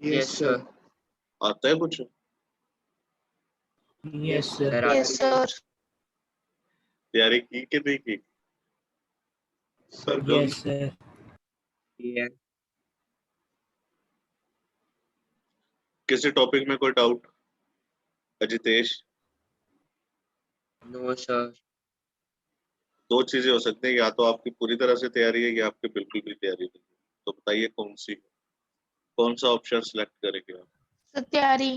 Yes sir. आता है कुछ? Yes sir. Yes sir. तैयारी की कि नहीं की? सरगम यस सर। किसी टॉपिक में कोई डाउट? अजितेश? No sir. दो चीजें हो सकती है, या तो आपकी पूरी तरह से तैयारी है या आपकी बिल्कुल भी तैयारी नहीं है। तो बताइए कौन सा ऑप्शन सिलेक्ट करेंगे आप? तैयारी।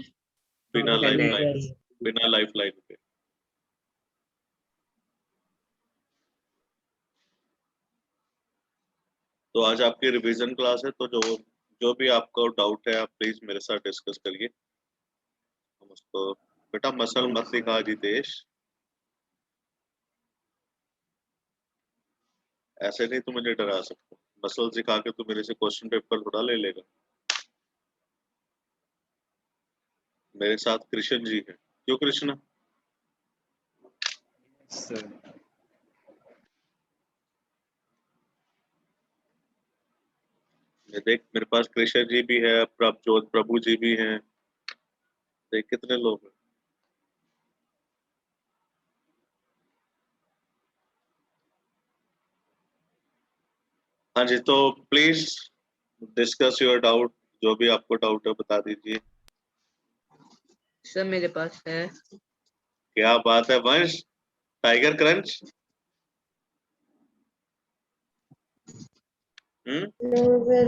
बिना नहीं। लाइफ लाइन के। तो आज आपकी रिवीजन क्लास है, तो जो भी आपको डाउट है आप प्लीज मेरे साथ डिस्कस करिए। हम उसको बेटा मसल मत सिखा जितेश, ऐसे नहीं तुम मुझे डरा सकते। मसल सिखा के तू मेरे से क्वेश्चन पेपर थोड़ा ले लेगा। मेरे साथ कृष्ण जी है। क्यों कृष्ण? सर। ये देख मेरे पास कृष्ण जी भी है, प्रभजोत प्रभु जी भी हैं। देख कितने लोग हैं। हाँ जी, तो प्लीज डिस्कस योर डाउट। जो भी आपको डाउट है बता दीजिए। सर मेरे पास है। क्या बात है वंश, टाइगर क्रंच।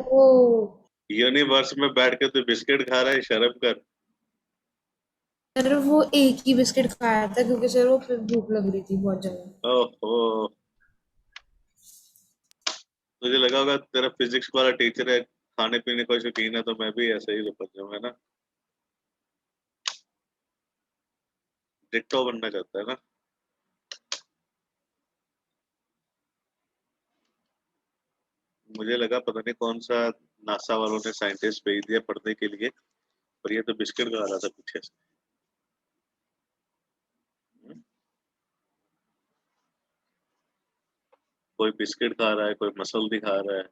वो यूनिवर्स में बैठ के तू बिस्किट खा रहा है, शर्म कर। सर वो एक ही बिस्किट खाया था क्योंकि सर वो फिर भूख लग रही थी बहुत ज्यादा। ओहो, तुझे लगा होगा तेरा फिजिक्स वाला टीचर है, खाने पीने का शौकीन है, तो मैं भी ऐसे ही लपट जाऊं, है ना। डिक्टो बनना चाहता है ना। मुझे लगा पता नहीं कौन सा नासा वालों ने साइंटिस्ट भेज दिया पढ़ने के लिए, पर ये तो बिस्किट खा रहा था पीछे से। कोई बिस्किट खा रहा है, कोई मसल दिखा रहा है,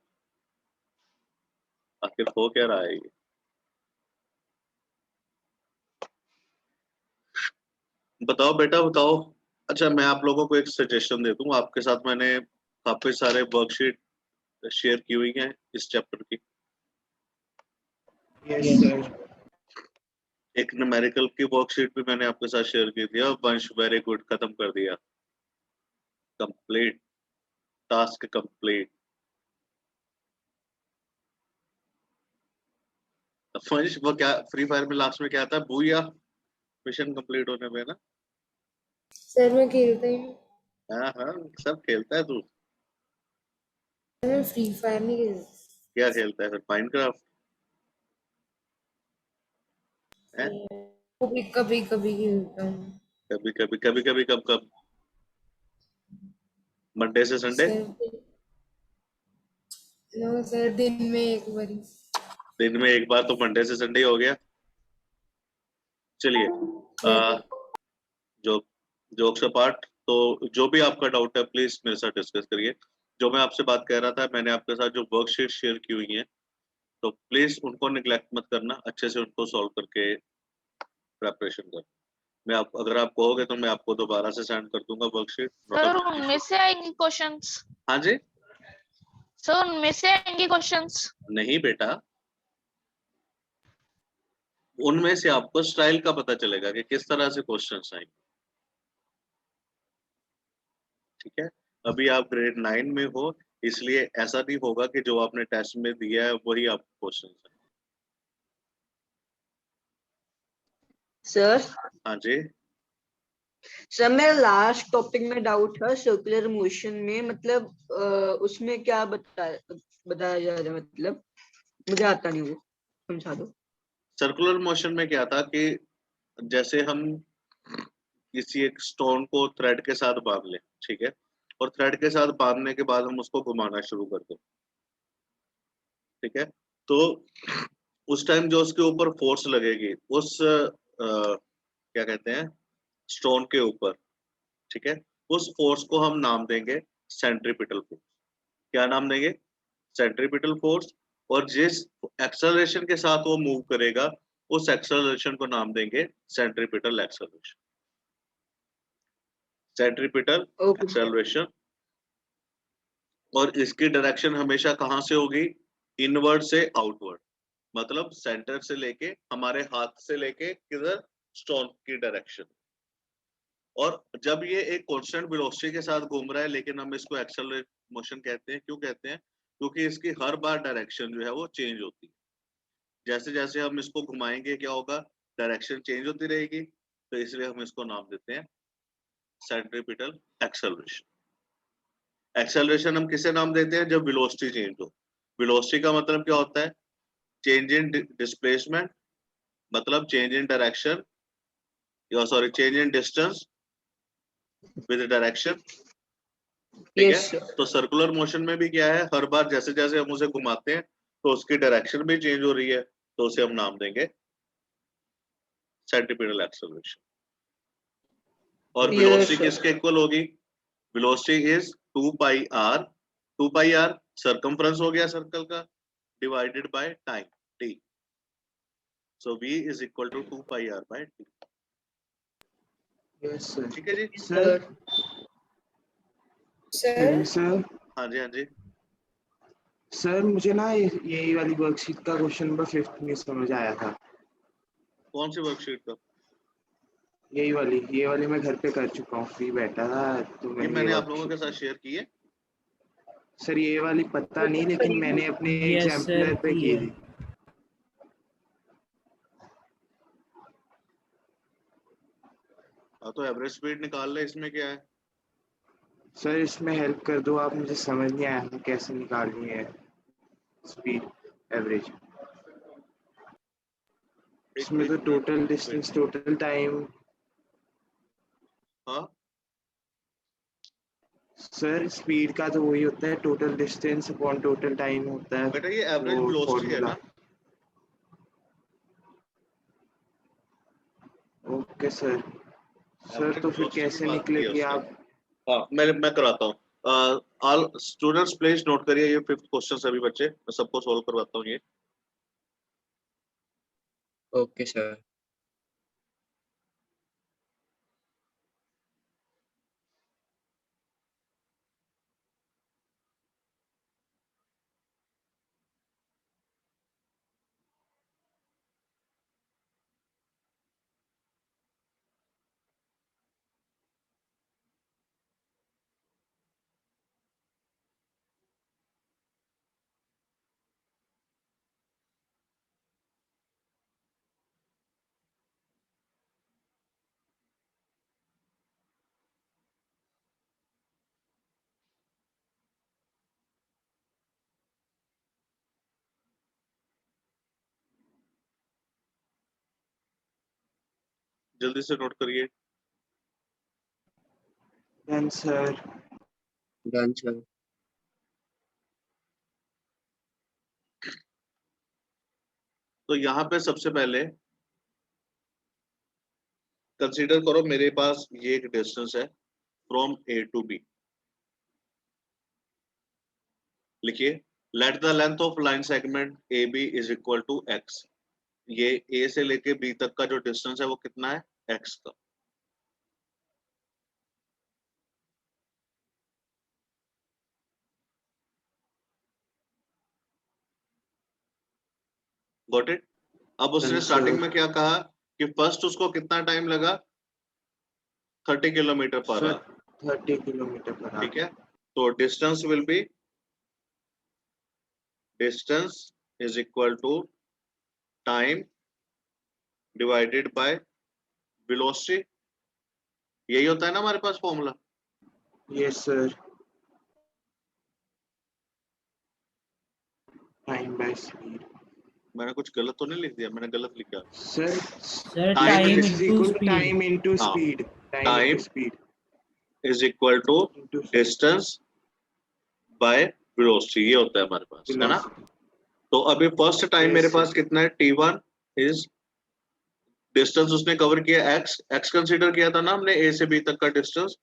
आखिर हो क्या रहा है ये? बताओ बेटा बताओ। अच्छा, मैं आप लोगों को एक सजेशन दे दूं। आपके साथ मैंने काफी सारे वर्कशीट शेयर की हुई हैं इस चैप्टर की। Yes sir. एक न्यूमेरिकल की वर्कशीट भी मैंने आपके साथ शेयर की थी और वंश वेरी गुड, खत्म कर दिया। Complete, task complete. वंश वो क्या फ्री फायर में लास्ट में क्या आता है, बूया, मिशन कंप्लीट होने में ना। सर मैं खेलता ही नहीं। हाँ हाँ, सब खेलता है तू। मैं फ्री फायर नहीं खेलता। क्या खेलता है फिर, माइनक्राफ्ट है? कभी कभी कभी खेलता हूँ। कभी कभी कभी कभी, कब कब? मंडे से संडे? सर नो सर, दिन में एक बारी। दिन में एक बार तो मंडे से संडे हो गया। चलिए, सर जो जोक्स अपार्ट, तो जो भी आपका डाउट है प्लीज मेरे साथ डिस्कस करिए। जो मैं आपसे बात कह रहा था, मैंने आपके साथ जो वर्कशीट शेयर की हुई है, तो प्लीज उनको निग्लेक्ट मत करना, अच्छे से उनको सॉल्व करके प्रेपरेशन कर। मैं आप अगर आप कहोगे तो मैं आपको दोबारा से सेंड कर दूंगा worksheet, not a sir big उनमें इशू। से आएंगे क्वेश्चंस? हाँ जी। सर उनमें से आएंगे क्वेश्चंस? नहीं बेटा, उनमें से आपको स्टाइल का पता चलेगा कि किस तरह से क्वेश्चंस आएंगे। ठीक है, अभी आप ग्रेड 9 में हो, इसलिए ऐसा नहीं होगा कि जो आपने टेस्ट में दिया है वही आपको क्वेश्चन है। सर हाँ जी। सर मेरा लास्ट टॉपिक में डाउट है सर्कुलर मोशन में, मतलब उसमें क्या बताया जा रहा है, मतलब मुझे आता नहीं, वो समझा दो। सर्कुलर मोशन में क्या था कि जैसे हम किसी एक स्टोन को थ्रेड के साथ बांध लें, ठीक है, और थ्रेड के साथ बांधने के बाद हम उसको घुमाना शुरू कर दें, ठीक है, तो उस टाइम जो उसके ऊपर फोर्स लगेगी उस क्या कहते हैं, स्टोन के ऊपर, ठीक है, उस फोर्स को हम नाम देंगे सेंट्रीपिटल फोर्स। क्या नाम देंगे? Centripetal force. और जिस एक्सेलरेशन के साथ वो मूव करेगा उस एक्सेलरेशन को नाम देंगे centripetal acceleration. Centripetal okay acceleration. और इसकी डायरेक्शन हमेशा कहां से होगी? इनवर्ड से आउटवर्ड, मतलब सेंटर से लेके हमारे हाथ से लेके किधर? स्टोन की डायरेक्शन। और जब ये एक कांस्टेंट वेलोसिटी के साथ घूम रहा है लेकिन हम इसको एक्सेलरेट मोशन कहते हैं। क्यों कहते हैं? क्योंकि इसकी हर बार डायरेक्शन जो है वो चेंज होती है। जैसे जैसे हम इसको घुमाएंगे क्या होगा? डायरेक्शन चेंज होती रहेगी, तो इसलिए हम इसको नाम देते हैं सेंट्रीपिटल एक्सेलरेशन। एक्सेलरेशन हम किसे नाम देते हैं? जब वेलोसिटी चेंज हो। वेलोसिटी का मतलब क्या होता है? चेंज इन डिस्प्लेसमेंट, मतलब चेंज इन डायरेक्शन, या sorry change in distance with direction. ठीक यस है, तो सर्कुलर मोशन में भी क्या है? हर बार जैसे जैसे हम उसे घुमाते हैं तो उसकी डायरेक्शन भी चेंज हो रही है, तो उसे हम नाम देंगे सेंट्रीपिटल एक्सेलरेशन। और वेलोसिटी किसके इक्वल होगी? Velocity is 2 pi r. 2 pi r circumference हो गया सर्कल का, divided by time t। So v is equal to 2 pi r by t। Yes sir. ठीक है जी। सर सर सर हाँ जी, हाँ जी। सर मुझे ना यही वाली वर्कशीट का क्वेश्चन नंबर 5 में समझ आया था। कौन सी वर्कशीट का? ये वाली मैं घर पे कर चुका हूँ, फ्री बैठा था तो ये मैंने मैंने आप लोगों के worksheet- साथ शेयर की है। सर ये वाली पता नहीं, लेकिन मैंने अपने एग्जाम्पलर पे की थी। हाँ, तो एवरेज स्पीड निकाल ले, इसमें क्या है? सर इसमें हेल्प कर दो आप, मुझे समझ नहीं आया था कैसे निकालनी है स्पीड एवरेज। इसमें तो टोटल डिस्टेंस, टोटल टाइम। हाँ, सर स्पीड का तो वही होता है, total distance upon total time होता है बेटा ये एवरेज वो वेलोसिटी है फॉर्मूला। ना। Okay sir. सर एवरेज तो फिर वेलोसिटी की कैसे बात की है निकलेगी उसने। आप? हाँ, मैं कराता हूँ। ऑल स्टूडेंट्स प्लीज नोट करिए, ये 5th क्वेश्चन सभी बच्चे, मैं सबको सोल्व करवाता हूँ ये। Okay sir. जल्दी से नोट करिए। Done sir. Done sir. तो यहाँ पे सबसे पहले कंसीडर करो, मेरे पास ये एक डिस्टेंस है फ्रॉम ए टू बी। लिखिए, let the length of line segment A B is equal to x. ये ए से लेके बी तक का जो डिस्टेंस है वो कितना है? एक्स का। Got it? अब उसने स्टार्टिंग में क्या कहा कि फर्स्ट उसको कितना टाइम लगा? 30 kilometre per our. 30 kilometre per our. ठीक है, तो distance will be, distance is equal to time divided by velocity. यही होता है ना हमारे पास formula. Yes sir. Time by speed. मैंने कुछ गलत तो नहीं लिख दिया? मैंने गलत लिखा। सर टाइम टाइम इनटू हाँ, speed. Time time into speed is equal to distance by velocity, ये होता है हमारे पास, है ना। तो अभी फर्स्ट टाइम मेरे पास कितना है? t1 इज डिस्टेंस उसने कवर किया x कंसीडर किया था ना हमने, a से b तक का डिस्टेंस,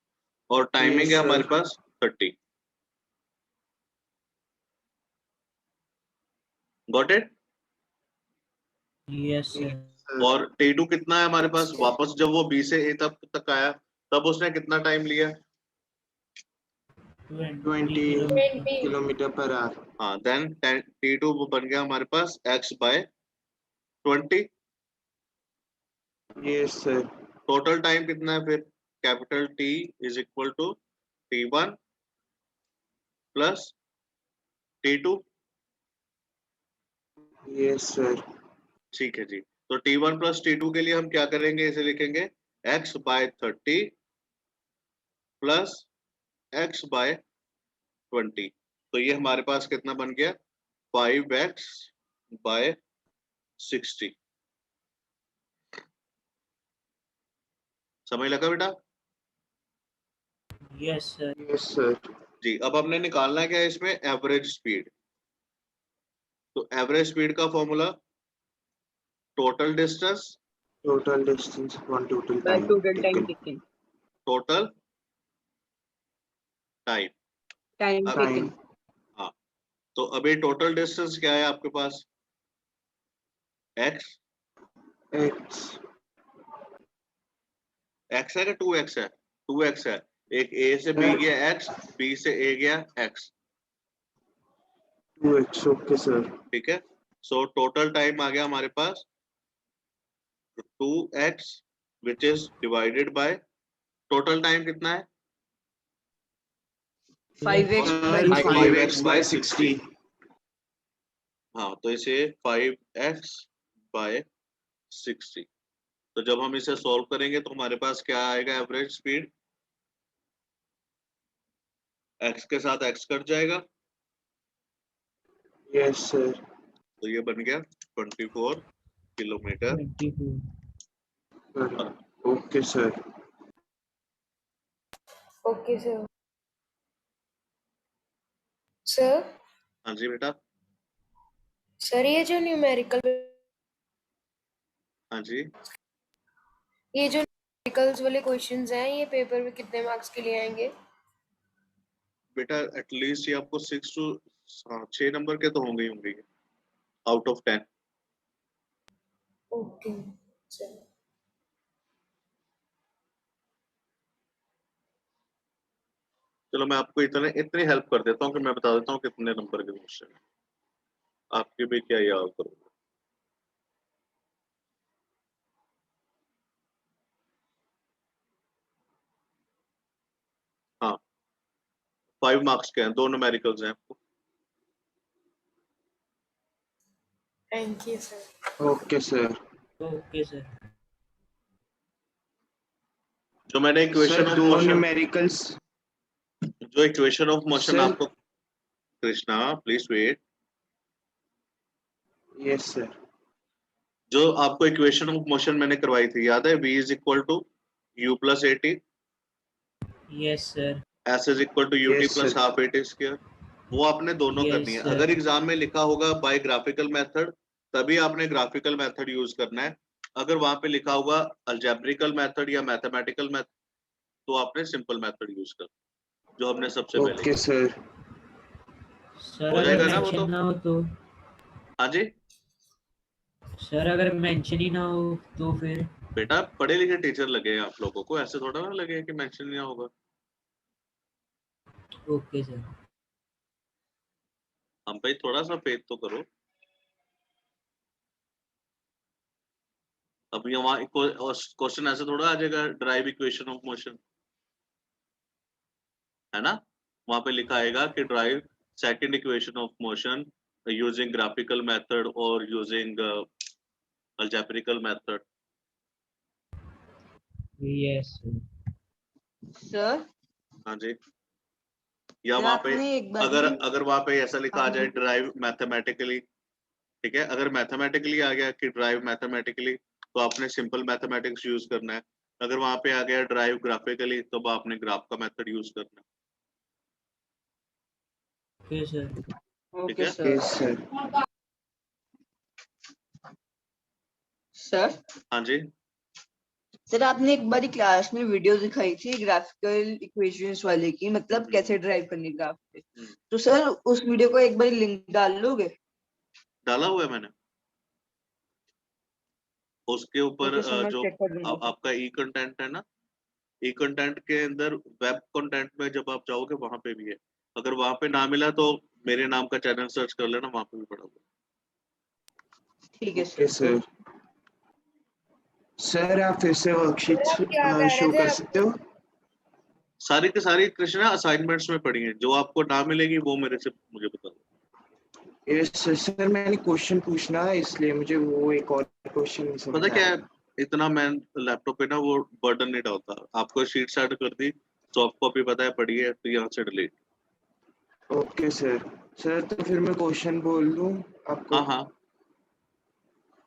और टाइमिंग है हमारे पास 30। Got it? Yes, sir. और T2 कितना है हमारे पास? वापस जब वो B से A तक आया तब उसने कितना टाइम लिया? 20 kilometer. Kilometre per hour. हाँ, देन T2 वो बन गया हमारे पास x/20। Yes sir. Total time कितना है फिर? Capital T is equal to T1 plus T2। Yes sir. ठीक है जी। तो T1 प्लस T2 के लिए हम क्या करेंगे? इसे लिखेंगे x/30 प्लस x/20। तो ये हमारे पास कितना बन गया? 5x/60। समझ लगा बेटा? Yes, sir. Yes sir. जी, अब हमने निकालना क्या है इसमें? Average speed. तो एवरेज स्पीड का formula total distance total distance upon total by time total time taken. taken. Total time. Time अब taken. हाँ, तो अभी टोटल डिस्टेंस क्या है आपके पास? x एक्स है कि 2x है? 2x है। एक a से b गया x, b से a गया x। 2x। Okay sir. ठीक है। सो टोटल टाइम आ गया हमारे पास 2x which is divided by total time कितना है? 5x by 5x/60। हाँ, तो इसे 5x/60। तो जब हम इसे सॉल्व करेंगे तो हमारे पास क्या आएगा? एवरेज स्पीड x के साथ x कट जाएगा, यस सर। तो ये बन गया 24 kilometre. 22. Okay sir. Okay sir. Sir हाँ जी बेटा। सर ये जो न्यूमेरिकल हाँ जी, ये जो न्यूमेरिकल्स वाले क्वेश्चंस हैं ये पेपर में कितने मार्क्स के लिए आएंगे? बेटा एटलीस्ट ये आपको 6 नंबर के तो होंगे ही होंगे आउट ऑफ 10। Okay sir. चलो मैं आपको इतनी हेल्प कर देता हूँ कि मैं बता देता हूँ कितने नंबर के क्वेश्चन है, आपके भी क्या याद करोगे। हाँ, 5 मार्क्स के हैं, 2 न्यूमेरिकल्स हैं आपको। Thank you sir. Okay sir. Okay, sir. जो मैंने equation sir of 2 motion numericals. जो इक्वेशन ऑफ मोशन सर। आपको, Krishna please wait, yes sir. जो आपको इक्वेशन ऑफ मोशन मैंने करवाई थी याद है? v is equal to u plus at, Yes, sir. s is equal to ut Yes, plus sir. Half at square. वो आपने दोनों Yes, करनी है। sir. अगर एग्जाम में लिखा होगा बाय ग्राफिकल मेथड तभी आपने ग्राफिकल मेथड यूज करना है। अगर वहां पे लिखा होगा अल्जेब्रिकल मेथड या मैथमेटिकल मेथड तो आपने सिंपल मेथड यूज करना जो हमने सबसे पहले ओके किया। सर। Sir, हो अगर जाएगा ना वो mention तो? ना हो तो? हाँ जी Sir, अगर mention ही ना हो तो फिर? बेटा, पढ़े लिखे टीचर लगे हैं आप लोगों को, ऐसे थोड़ा ना लगे कि मेंशन नहीं होगा। Okay, sir. हम भाई थोड़ा सा फेथ तो करो। अब ये वहां क्वेश्चन ऐसे थोड़ा आ जाएगा ड्राइव इक्वेशन ऑफ मोशन, है ना? वहां पे लिखा आएगा कि derive second equation of motion using graphical method और using algebraic method. Yes, sir. Sir, हाँ जी, या सर वहां पे आपने एक बार अगर वहां पे ऐसा लिखा आ हाँ जाए जी। ड्राइव मैथमेटिकली, ठीक है, अगर मैथमेटिकली आ गया कि ड्राइव मैथमेटिकली तो आपने सिंपल मैथमेटिक्स यूज करना है। अगर वहां पे आ गया ड्राइव ग्राफिकली तो आपने ग्राफ का मेथड यूज करना है। Okay, sir. ठीक ओके है? सर। Yes sir. सर हाँ जी, सर आपने एक बारी क्लास में वीडियो दिखाई थी ग्राफिकल इक्वेशंस वाले की, मतलब कैसे ड्राइव करनी ग्राफ पे। तो सर उस वीडियो को एक बार लिंक डाल लोगे? डाला हुआ है मैंने। उसके ऊपर ओके सर, मैं जो चेक कर लूंगा। आपका ई कंटेंट है ना, ई कंटेंट के अंदर वेब कंटेंट में जब आप जाओगे वहां पे भी है। अगर वहां पे ना मिला तो मेरे नाम का चैनल सर्च कर लेना, वहां पे भी पड़ा हुआ। ठीक है ओके सर। सर। सर आप फिर से सर वर्कशीट आप क्या कह शो रहे कर थे सकते हो? सारी की सारी कृष्णा असाइनमेंट्स में पड़ी हैं, जो आपको ना मिलेगी वो मेरे से मुझे बता दो। Yes sir. सर मैंने क्वेश्चन पूछना है इसलिए मुझे वो एक और क्वेश्चन नहीं समझ पता क्या आया। है, इतना मैं लैपटॉप पे ना वो बर्डन नहीं डालता। आपको शीट सेट कर दी, सॉफ्ट कॉपी पता है पड़ी है, तो यहाँ से डिलीट। Okay sir. सर तो फिर मैं क्वेश्चन बोल दूं आपको। हाँ हाँ,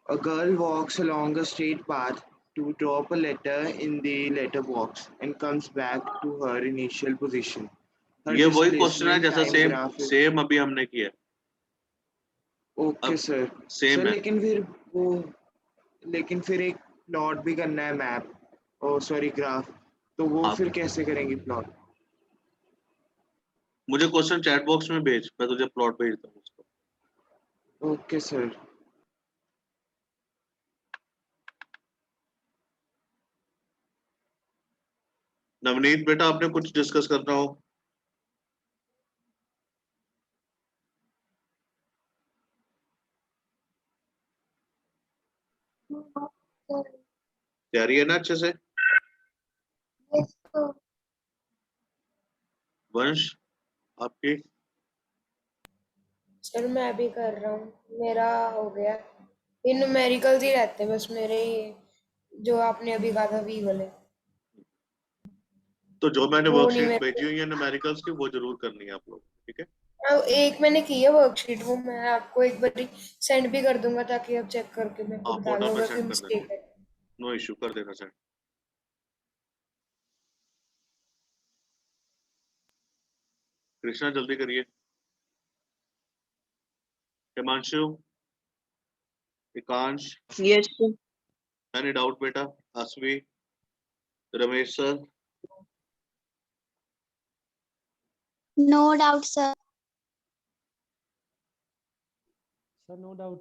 A girl walks along a straight path to drop a letter in the letterbox and comes back to her initial position. Her ये वही क्वेश्चन है displacement जैसा time same graph is same अभी हमने किया है। ओके अब सर। सेम सर है। लेकिन फिर एक प्लॉट भी करना है मैप, ओ सॉरी ग्राफ, तो वो आप फिर कैसे करेंगे प्लॉट? मुझे क्वेश्चन चैट बॉक्स में भेज, मैं तुझे प्लॉट भेजता हूँ उसको। Okay sir. नवनीत बेटा, आपने कुछ डिस्कस करना हो? तैयारी है ना अच्छे से? वंश आपकी? सर मैं भी कर रहा हूँ, मेरा हो गया। ये न्यूमेरिकल्स ही रहते हैं बस मेरे, ये जो आपने अभी कहा था वी वाले, तो जो मैंने वो नहीं वर्कशीट मेरे। भेजी हुई है न्यूमेरिकल्स की, वो जरूर करनी है आप लोग, ठीक है? एक मैंने की है वर्कशीट, वो मैं आपको एक बार सेंड भी कर दूंगा ताकि आप चेक करके मेरे को आप बता पोर्टल पे दोगे कि सेंड कर देना, मिस्टेक है। नो इश्यू, कर देना सेंड। कृष्णा जल्दी करिए। Himanshu, Ekansh, yes sir. Any doubt बेटा? Aasvi, Ramesh sir, No doubt, sir. Sir, no doubt.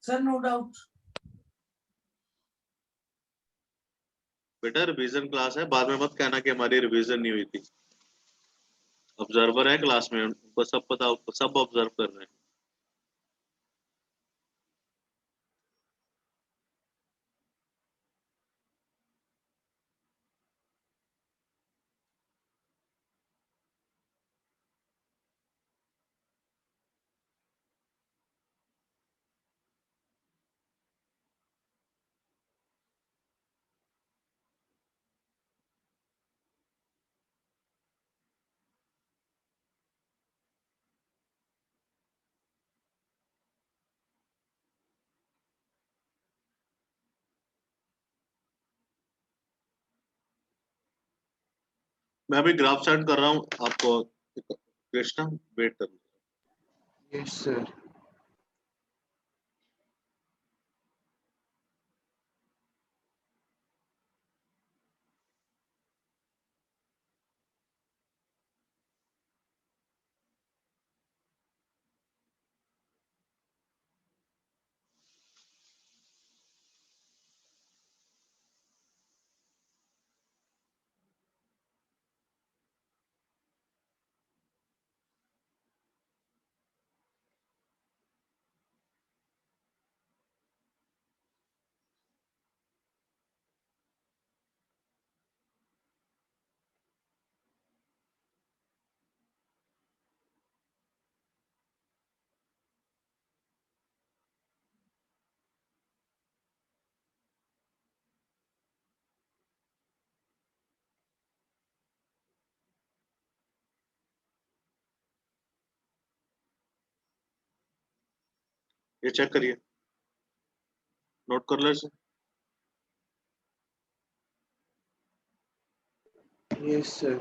Sir, no doubt. बेटा रिवीजन क्लास है, बाद में मत कहना कि हमारी रिवीजन नहीं हुई थी। ऑब्जर्वर है क्लास में, उनको सब पता, सब ऑब्जर्व कर रहे हैं। मैं अभी ग्राफ सेंड कर रहा हूँ आपको, कृष्णा वेट कर। Yes sir. ये चेक करिए, नोट कर लो इसे। Yes sir.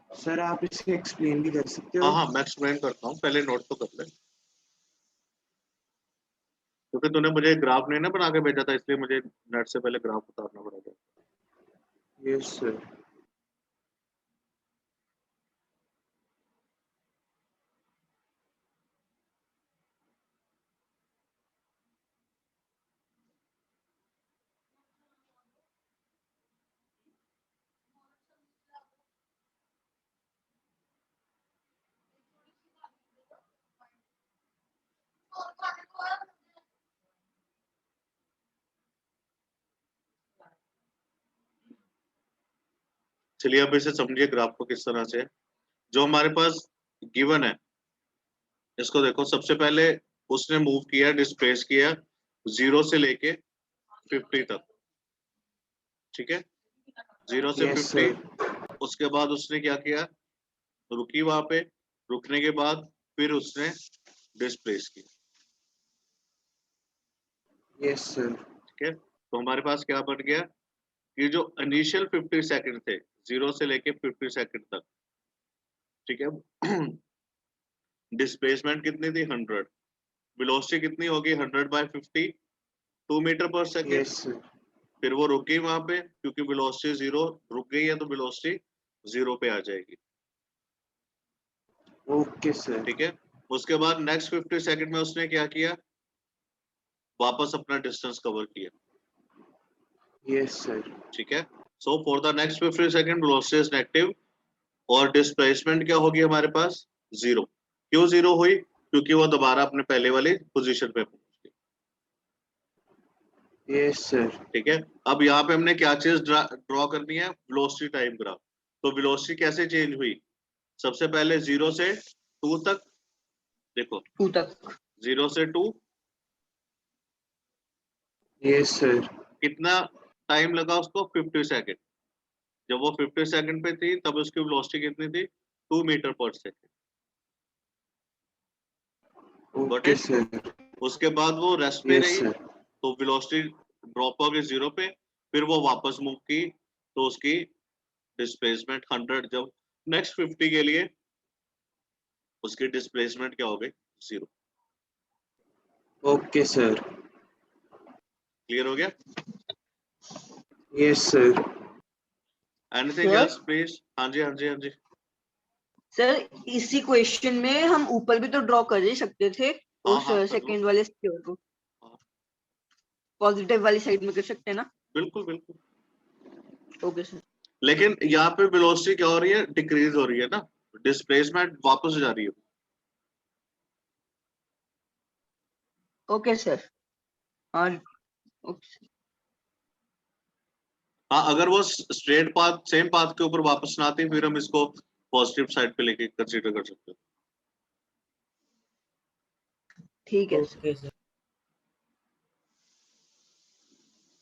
सर आप इसे एक्सप्लेन भी कर सकते हाँ हो? हाँ, मैं एक्सप्लेन करता हूँ, पहले नोट तो कर ले। क्योंकि तूने मुझे ग्राफ नहीं ना बना के भेजा था, इसलिए मुझे नेट से पहले ग्राफ उतारना पड़ेगा। Yes, sir. चलिए अब इसे समझिए ग्राफ को किस तरह से है। जो हमारे पास गिवन है, इसको देखो। सबसे पहले उसने मूव किया, डिस्प्लेस किया 0 से लेके 50 तक, ठीक है, 0 से Yes, 50। sir. उसके बाद उसने क्या किया, रुकी वहां पे, रुकने के बाद फिर उसने डिस्प्लेस किया, Yes, sir. ठीक है। तो हमारे पास क्या बन गया कि जो इनिशियल 50 सेकंड थे, 0 से लेके 50 सेकंड तक, ठीक है, डिस्प्लेसमेंट कितनी थी 100, वेलोसिटी कितनी होगी 100/50, 2 मीटर पर सेकेंड। Yes, sir. फिर वो रुक गई वहां पे, क्योंकि वेलोसिटी 0 रुक गई है तो वेलोसिटी 0 पे आ जाएगी, Okay, sir. ठीक है। उसके बाद नेक्स्ट 50 सेकंड में उसने क्या किया, वापस अपना डिस्टेंस कवर किया, Yes, sir. ठीक है। So for the next 50 second velocity is negative और डिस्प्लेसमेंट क्या होगी हमारे पास 0। क्यों 0 हुई, क्योंकि वो दोबारा अपने पहले वाली पोजीशन पे पहुंच गई, Yes, sir. ठीक है। अब यहाँ पे हमने क्या चीज ड्रॉ करनी है, वेलोसिटी टाइम ग्राफ। तो वेलोसिटी कैसे चेंज हुई, सबसे पहले 0 से 2 तक, देखो 2 तक 0 से 2 Yes, sir. कितना टाइम लगा उसको, 50 सेकंड। जब वो 50 सेकंड पे थी तब उसकी वेलोसिटी कितनी थी, 2 मीटर पर second, got Okay, it. sir. उसके बाद वो रेस्ट पे Yes, रही, sir. तो वेलोसिटी ड्रॉप हो गई 0 पे, फिर वो वापस मूव की, तो उसकी डिस्प्लेसमेंट 100, जब नेक्स्ट 50 के लिए उसकी डिस्प्लेसमेंट क्या हो गई 0। Okay, sir. क्लियर हो गया, Yes, sir. Anything Sir? Else please. हाँ जी, हाँ जी, हाँ जी। सर इसी क्वेश्चन में हम ऊपर भी तो ड्रॉ कर ही सकते थे हाँ उस हाँ कर लो, सेकंड वाले स्क्वायर को, हाँ, पॉजिटिव वाली साइड में कर सकते हैं ना। बिल्कुल बिल्कुल। Okay sir. लेकिन यहाँ पे वेलोसिटी क्या हो रही है, डिक्रीज हो रही है ना, डिस्प्लेसमेंट वापस जा रही है। Okay sir. हाँ ओके हाँ, अगर वो स्ट्रेट पाथ, सेम पाथ के ऊपर वापस ना आती, फिर हम इसको पॉजिटिव साइड पे लेके कंसीडर कर सकते हैं। ठीक है sir. Okay, sir.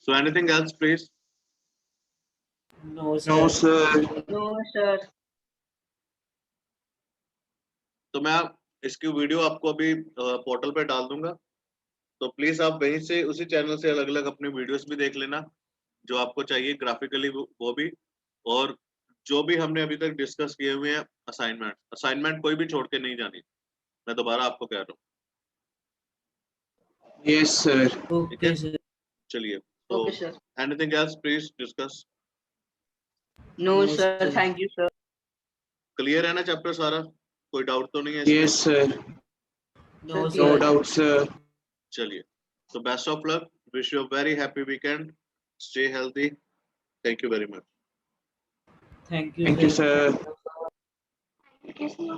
So anything else please. No, No, sir. sir. No sir. तो मैं इसकी वीडियो आपको अभी पोर्टल पे डाल दूंगा, तो प्लीज आप वहीं से, उसी चैनल से अलग अलग अपनी वीडियोस भी देख लेना, जो आपको चाहिए ग्राफिकली वो भी। और जो भी हमने अभी तक डिस्कस किए हुए हैं, असाइनमेंट कोई भी छोड़ के नहीं जानी, मैं दोबारा आपको कह रहा हूँ, Yes, sir. ठीक है। Okay, sir. चलिए, तो okay sir. Anything else please discuss. No No, sir, sir. Thank you sir. Clear है ना चैप्टर सारा, कोई डाउट तो नहीं है इसमें? Yes, sir. No, Sir, No sir. doubt, sir. चलिए, तो best of luck, wish you a very happy weekend, stay healthy, thank you very much. Thank you, Thank you, sir. sir. Thank you, sir.